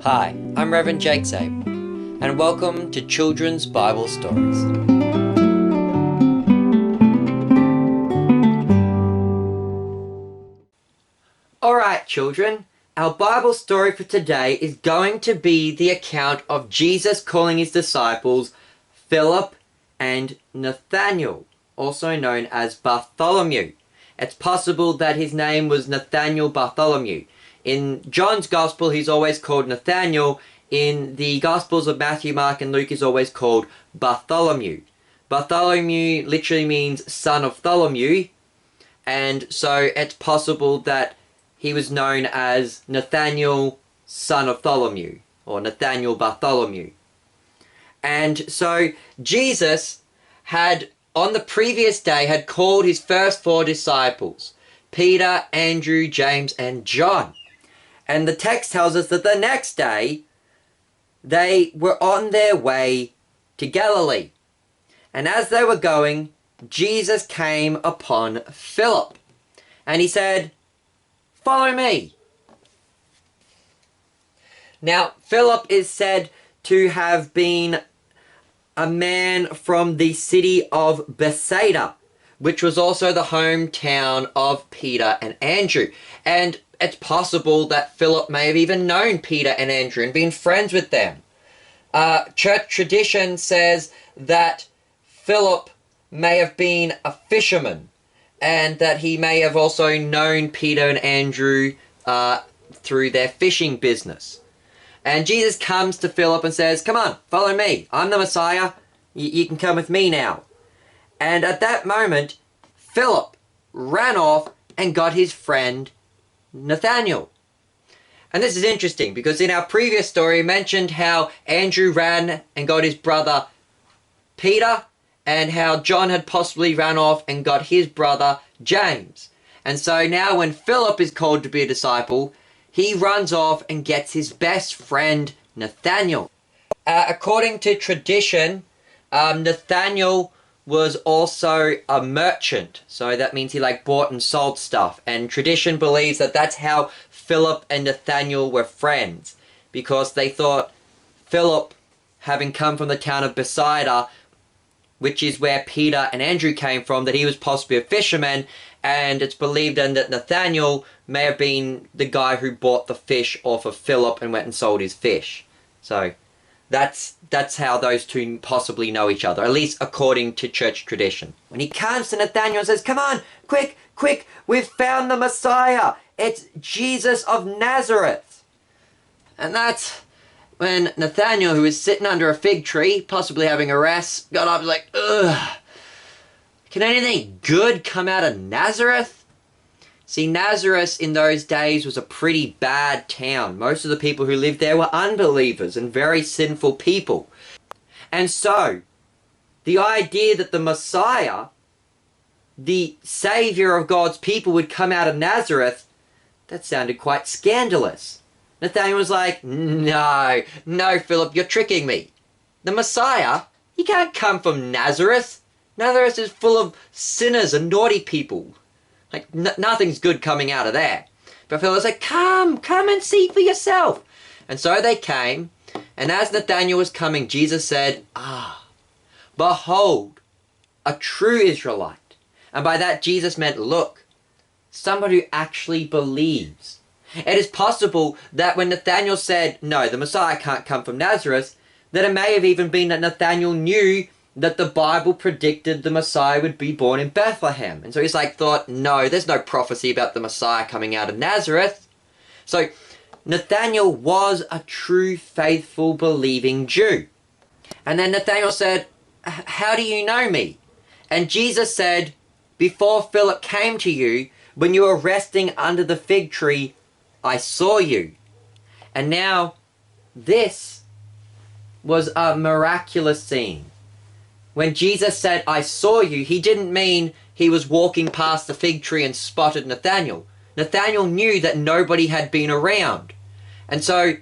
Hi, I'm Reverend Jake Sabe, and welcome to Children's Bible Stories. Alright children, our Bible story for today is going to be the account of Jesus calling his disciples Philip and Nathanael, also known as Bartholomew. It's possible that his name was Nathanael Bartholomew. In John's Gospel, he's always called Nathanael. In the Gospels of Matthew, Mark, and Luke, he's always called Bartholomew. Bartholomew literally means son of Tholomew, and so it's possible that he was known as Nathanael, son of Tholomew, or Nathanael Bartholomew. And so Jesus had, on the previous day, had called his first 4 disciples, Peter, Andrew, James, and John. And the text tells us that the next day, they were on their way to Galilee. And as they were going, Jesus came upon Philip. And he said, "Follow me." Now, Philip is said to have been a man from the city of Bethsaida, which was also the hometown of Peter and Andrew. And it's possible that Philip may have even known Peter and Andrew and been friends with them. Church tradition says that Philip may have been a fisherman, and that he may have also known Peter and Andrew through their fishing business. And Jesus comes to Philip and says, "Come on, follow me. I'm the Messiah. You can come with me now." And at that moment, Philip ran off and got his friend Nathanael. And this is interesting because in our previous story, we mentioned how Andrew ran and got his brother Peter, and how John had possibly ran off and got his brother James. And so now when Philip is called to be a disciple, he runs off and gets his best friend Nathanael. According to tradition, Nathanael was also a merchant, so that means he bought and sold stuff, and tradition believes that that's how Philip and Nathanael were friends, because they thought Philip, having come from the town of Bethsaida, which is where Peter and Andrew came from, that he was possibly a fisherman, and it's believed then that Nathanael may have been the guy who bought the fish off of Philip and went and sold his fish. So that's how those two possibly know each other, at least according to church tradition. When he comes to Nathanael and says, "Come on, quick, quick, we've found the Messiah. It's Jesus of Nazareth." And that's when Nathanael, who was sitting under a fig tree, possibly having a rest, got up and was like, "Ugh, can anything good come out of Nazareth?" See, Nazareth in those days was a pretty bad town. Most of the people who lived there were unbelievers and very sinful people. And so, the idea that the Messiah, the Savior of God's people, would come out of Nazareth, that sounded quite scandalous. Nathanael was like, no, Philip, you're tricking me. The Messiah, he can't come from Nazareth. Nazareth is full of sinners and naughty people. Nothing's good coming out of there. But Philip was like, come and see for yourself. And so they came, and as Nathanael was coming, Jesus said, behold, a true Israelite. And by that, Jesus meant, look, somebody who actually believes. It is possible that when Nathanael said, no, the Messiah can't come from Nazareth, that it may have even been that Nathanael knew that the Bible predicted the Messiah would be born in Bethlehem. And so he's thought, no, there's no prophecy about the Messiah coming out of Nazareth. So Nathanael was a true, faithful, believing Jew. And then Nathanael said, how do you know me? And Jesus said, before Philip came to you, when you were resting under the fig tree, I saw you. And now, this was a miraculous scene. When Jesus said, I saw you, he didn't mean he was walking past the fig tree and spotted Nathanael. Nathanael knew that nobody had been around. And so,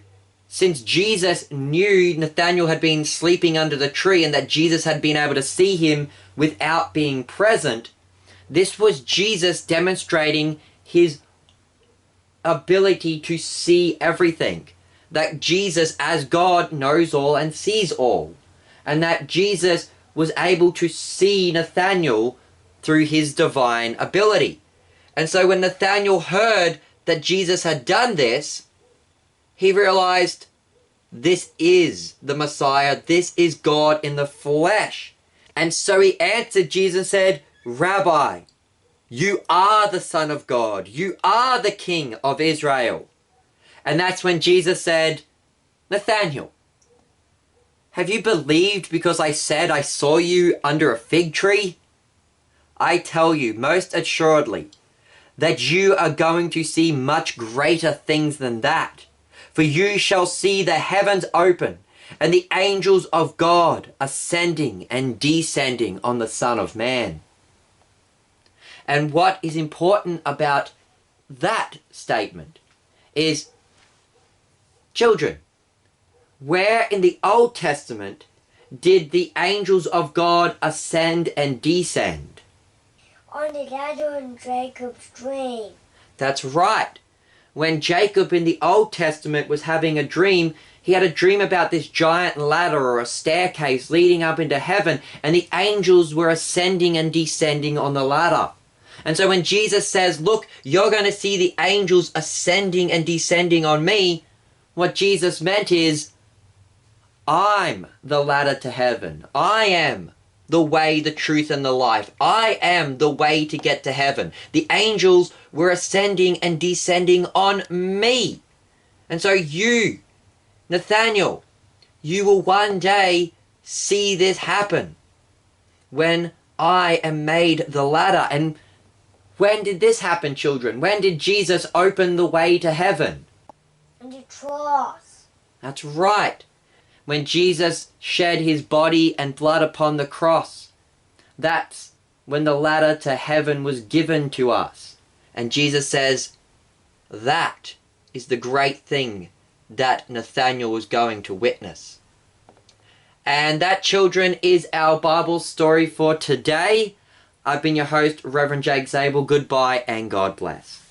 since Jesus knew Nathanael had been sleeping under the tree and that Jesus had been able to see him without being present, this was Jesus demonstrating his ability to see everything. that Jesus as God knows all and sees all, and that Jesus was able to see Nathanael through his divine ability. And so when Nathanael heard that Jesus had done this, he realized, this is the Messiah, this is God in the flesh. And so he answered Jesus and said, Rabbi, you are the Son of God, you are the King of Israel. And that's when Jesus said, Nathanael, have you believed because I said I saw you under a fig tree? I tell you most assuredly that you are going to see much greater things than that. For you shall see the heavens open and the angels of God ascending and descending on the Son of Man. And what is important about that statement is, children, where in the Old Testament did the angels of God ascend and descend? On the ladder in Jacob's dream. That's right. When Jacob in the Old Testament was having a dream, he had a dream about this giant ladder or a staircase leading up into heaven, and the angels were ascending and descending on the ladder. And so when Jesus says, look, you're going to see the angels ascending and descending on me, what Jesus meant is, I'm the ladder to heaven. I am the way, the truth, and the life. I am the way to get to heaven. The angels were ascending and descending on me. And so you, Nathanael, you will one day see this happen when I am made the ladder. And when did this happen, children? When did Jesus open the way to heaven? On the cross. That's right. When Jesus shed his body and blood upon the cross, that's when the ladder to heaven was given to us. And Jesus says, that is the great thing that Nathanael was going to witness. And that, children, is our Bible story for today. I've been your host, Reverend Jake Zabel. Goodbye and God bless.